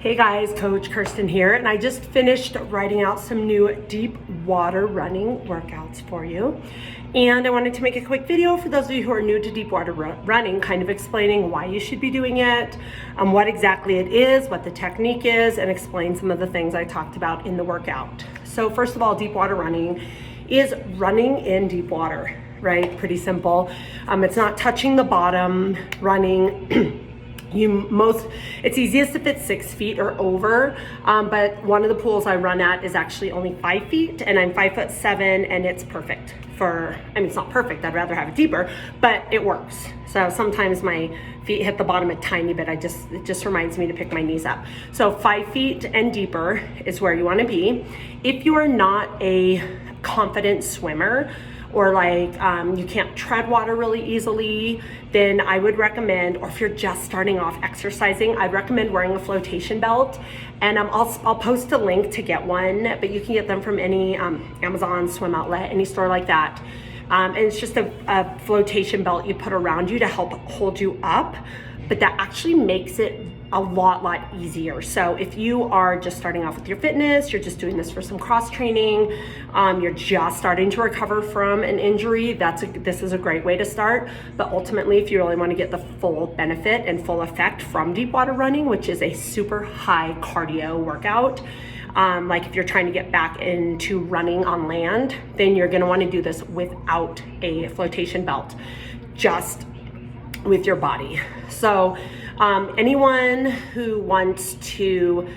Hey guys, Coach Kirsten here, and I just finished writing out some new deep water running workouts for you. And I wanted to make a quick video for those of you who are new to deep water running, kind of explaining why you should be doing it, what exactly it is, what the technique is, and explain some of the things I talked about in the workout. So first of all, deep water running is running in deep water, right? Pretty simple. It's not touching the bottom, running. It's easiest if it's 6 feet or over, but one of the pools I run at is actually only 5 feet, and I'm 5'7", and it's perfect for, it's not perfect, I'd rather have it deeper, but it works. So sometimes my feet hit the bottom a tiny bit, it just reminds me to pick my knees up. So 5 feet and deeper is where you wanna be. If you are not a confident swimmer, or you can't tread water really easily, then I would recommend, or if you're just starting off exercising, I'd recommend wearing a flotation belt. And I'll post a link to get one, but you can get them from any Amazon, Swim Outlet, any store like that. And it's just a flotation belt you put around you to help hold you up, but that actually makes it a lot easier. So if you are just starting off with your fitness, you're just doing this for some cross training, you're just starting to recover from an injury, this is a great way to start. But ultimately, if you really want to get the full benefit and full effect from deep water running, which is a super high cardio workout, like if you're trying to get back into running on land, then you're going to want to do this without a flotation belt, just with your body. So anyone who wants to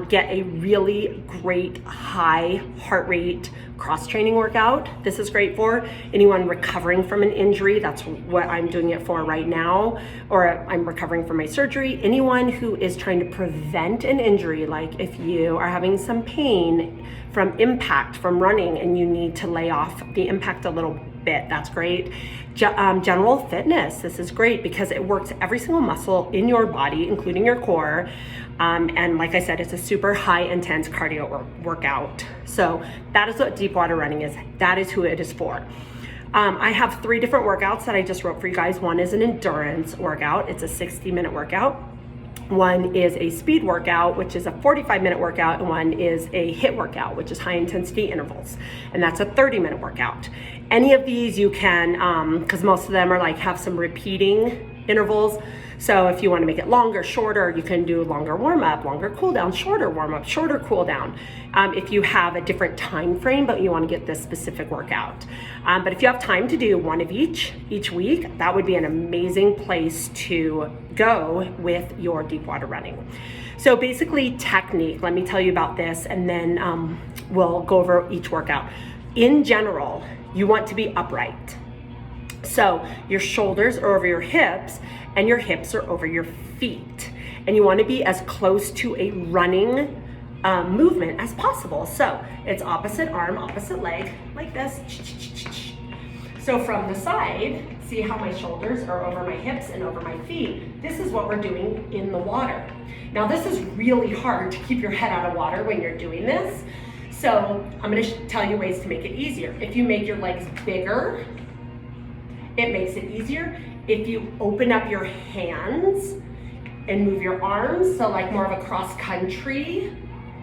get a really great high heart rate cross training workout, this is great for. Anyone recovering from an injury, that's what I'm doing it for right now, or I'm recovering from my surgery. Anyone who is trying to prevent an injury, like if you are having some pain from impact from running and you need to lay off the impact a little bit, that's great. General fitness, this is great because it works every single muscle in your body, including your core. And like I said, it's a super high intense cardio workout. So that is what deep water running is. That is who it is for. I have 3 different workouts that I just wrote for you guys. One is an endurance workout. It's a 60-minute workout. One is a speed workout, which is a 45-minute workout, and one is a HIIT workout, which is high intensity intervals, and that's a 30-minute workout. Any of these you can, because most of them are have some repeating intervals. So if you want to make it longer, shorter, you can do longer warm-up, longer cool-down, shorter warm-up, shorter cool-down. If you have a different time frame, but you want to get this specific workout. But if you have time to do one of each week, that would be an amazing place to go with your deep water running. So basically technique, let me tell you about this, and then we'll go over each workout. In general, you want to be upright. So your shoulders are over your hips and your hips are over your feet. And you want to be as close to a running movement as possible. So it's opposite arm, opposite leg, like this. So from the side, see how my shoulders are over my hips and over my feet. This is what we're doing in the water. Now this is really hard to keep your head out of water when you're doing this. So I'm going to tell you ways to make it easier. If you make your legs bigger, it makes it easier. If you open up your hands and move your arms, so more of a cross country,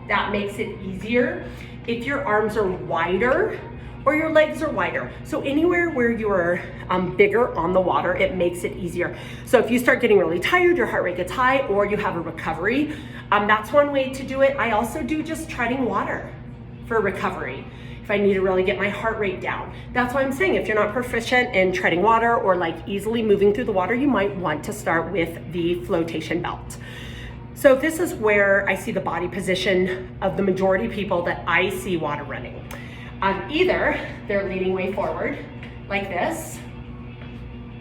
that makes it easier. If your arms are wider or your legs are wider, so anywhere where you're bigger on the water, it makes it easier. So if you start getting really tired, your heart rate gets high, or you have a recovery, that's one way to do it. I also do just treading water for recovery if I need to really get my heart rate down. That's why I'm saying if you're not proficient in treading water or easily moving through the water, you might want to start with the flotation belt. So this is where I see the body position of the majority of people that I see water running. Either they're leaning way forward like this,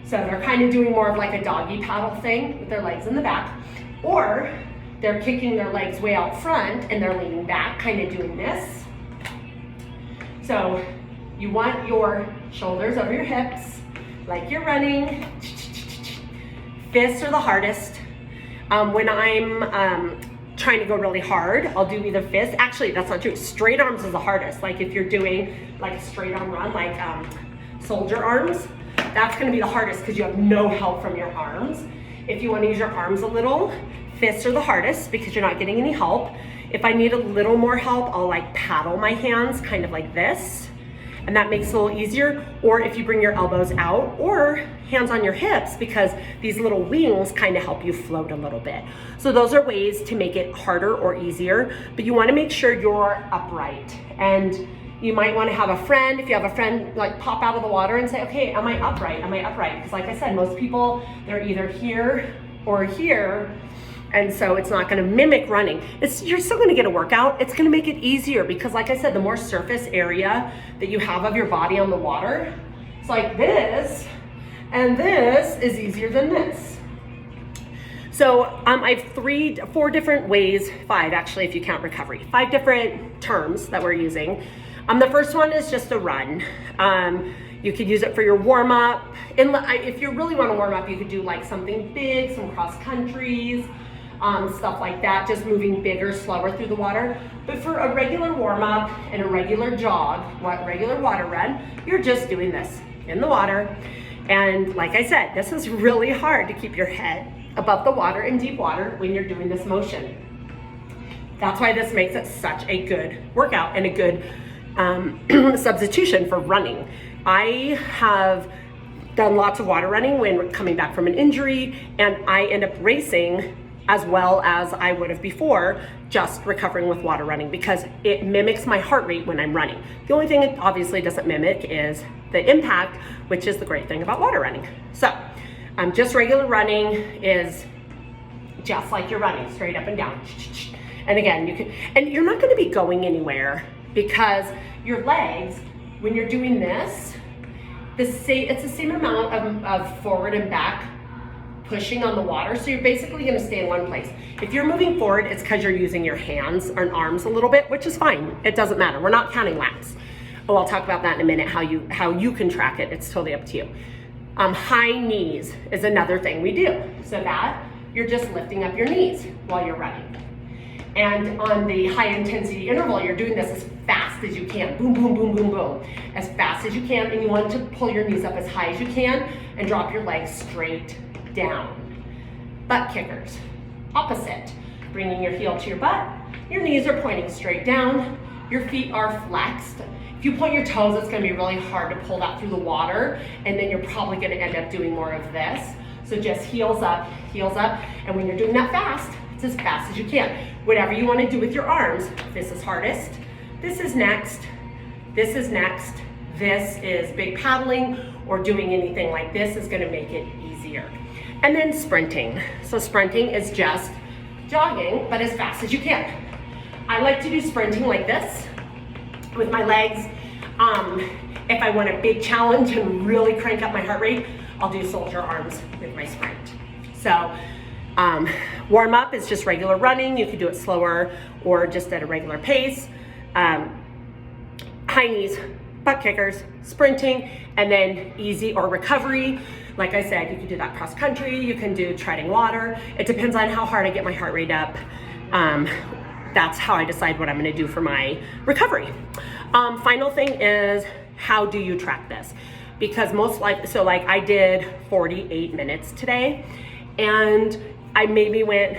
so they're kind of doing more of a doggy paddle thing with their legs in the back, or they're kicking their legs way out front and they're leaning back, kind of doing this. So you want your shoulders over your hips, like you're running. Fists are the hardest. When I'm trying to go really hard, I'll do either fists. Actually, that's not true. Straight arms is the hardest. If you're doing a straight arm run, soldier arms, that's gonna be the hardest because you have no help from your arms. If you wanna use your arms a little, fists are the hardest because you're not getting any help. If I need a little more help, I'll like paddle my hands kind of like this, and that makes it a little easier. Or if you bring your elbows out or hands on your hips, because these little wings kind of help you float a little bit. So those are ways to make it harder or easier, but you want to make sure you're upright. And you might want to have a friend, if you have a friend, like pop out of the water and say, okay, am I upright? Am I upright? Because like I said, most people, they're either here or here. And so it's not going to mimic running. You're still going to get a workout. It's going to make it easier because like I said, the more surface area that you have of your body on the water, it's like this, and this is easier than this. So I have 4 different ways, 5 actually if you count recovery, 5 different terms that we're using. The first one is just a run. You could use it for your warm up. If you really want to warm up, you could do like something big, some cross countries, stuff like that, just moving bigger, slower through the water. But for a regular warm up and a regular jog, regular water run, you're just doing this in the water. And like I said, this is really hard to keep your head above the water in deep water when you're doing this motion. That's why this makes it such a good workout and a good substitution for running. I have done lots of water running when coming back from an injury, and I end up racing as well as I would have before, just recovering with water running because it mimics my heart rate when I'm running. The only thing it obviously doesn't mimic is the impact, which is the great thing about water running. So just regular running is just like you're running, straight up and down. And again, you're not going to be going because your legs, when you're doing this, it's the same amount of forward and back pushing on the water. So you're basically going to stay in one place. If you're moving forward, it's because you're using your hands and arms a little bit, which is fine. It doesn't matter. We're not counting laps. Oh, I'll talk about that in a minute, how you can track it. It's totally up to you. High knees is another thing we do. So that you're just lifting up your knees while you're running. And on the high intensity interval, you're doing this as fast as you can. Boom, boom, boom, boom, boom. As fast as you can. And you want to pull your knees up as high as you can and drop your legs straight down. Butt kickers, opposite. Bringing your heel to your butt. Your knees are pointing straight down. Your feet are flexed. If you point your toes, it's going to be really hard to pull that through the water. And then you're probably going to end up doing more of this. So just heels up. And when you're doing that fast, it's as fast as you can. Whatever you want to do with your arms, this is hardest. This is next. This is next. This is big paddling or doing anything like this is going to make it easier. And then sprinting. So sprinting is just jogging, but as fast as you can. I like to do sprinting like this with my legs. If I want a big challenge and really crank up my heart rate, I'll do soldier arms with my sprint. So warm up is just regular running. You could do it slower or just at a regular pace. High knees, butt kickers, sprinting, and then easy or recovery. Like I said, you can do that cross country, you can do treading water. It depends on how hard I get my heart rate up. That's how I decide what I'm gonna do for my recovery. Final thing is, how do you track this? Because like I did 48 minutes today, and I maybe went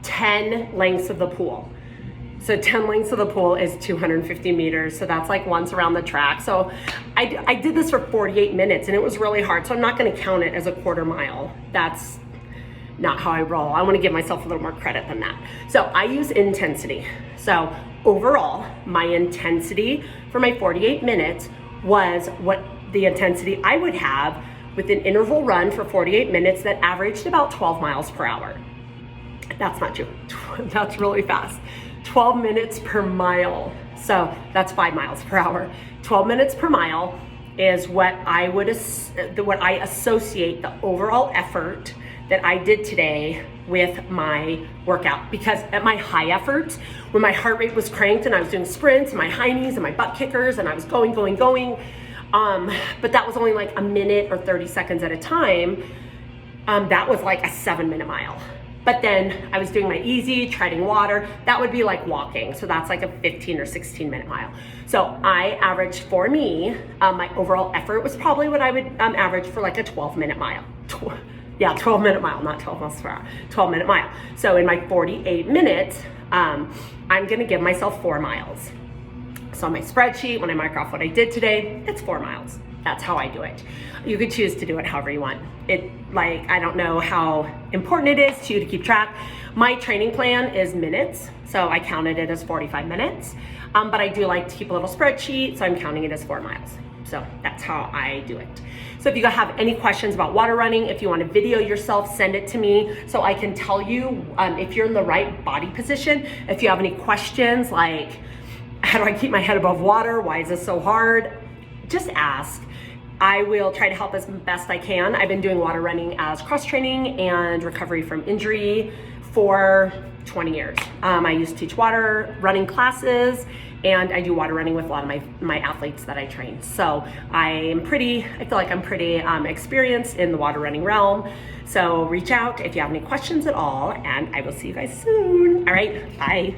10 lengths of the pool. So 10 lengths of the pool is 250 meters. So that's like once around the track. So I did this for 48 minutes and it was really hard. So I'm not gonna count it as a quarter mile. That's not how I roll. I wanna give myself a little more credit than that. So I use intensity. So overall, my intensity for my 48 minutes was what the intensity I would have with an interval run for 48 minutes that averaged about 12 miles per hour. That's not true, that's really fast. 12 minutes per mile, so that's 5 miles per hour. 12 minutes per mile is what I associate the overall effort that I did today with my workout. Because at my high efforts, when my heart rate was cranked and I was doing sprints, my high knees and my butt kickers, and I was going, but that was only like a minute or 30 seconds at a time. That was like a 7-minute mile. But then I was doing my easy, treading water. That would be like walking. So that's like a 15 or 16-minute mile. So I averaged, for me, my overall effort was probably what I would average for like a 12-minute mile. Yeah, 12-minute mile, not 12 miles per hour, 12-minute mile. So in my 48 minutes, I'm gonna give myself 4 miles. So on my spreadsheet, when I mark off what I did today, it's 4 miles. That's how I do it. You could choose to do it however you want. I don't know how important it is to you to keep track. My training plan is minutes, so I counted it as 45 minutes. But I do like to keep a little spreadsheet, so I'm counting it as 4 miles. So that's how I do it. So if you have any questions about water running, if you want to video yourself, send it to me so I can tell you if you're in the right body position. If you have any questions like, how do I keep my head above water? Why is this so hard? Just ask. I will try to help as best I can. I've been doing water running as cross training and recovery from injury for 20 years. I used to teach water running classes, and I do water running with a lot of my athletes that I train. So I feel like I'm pretty experienced in the water running realm. So reach out if you have any questions at all, and I will see you guys soon. All right, bye.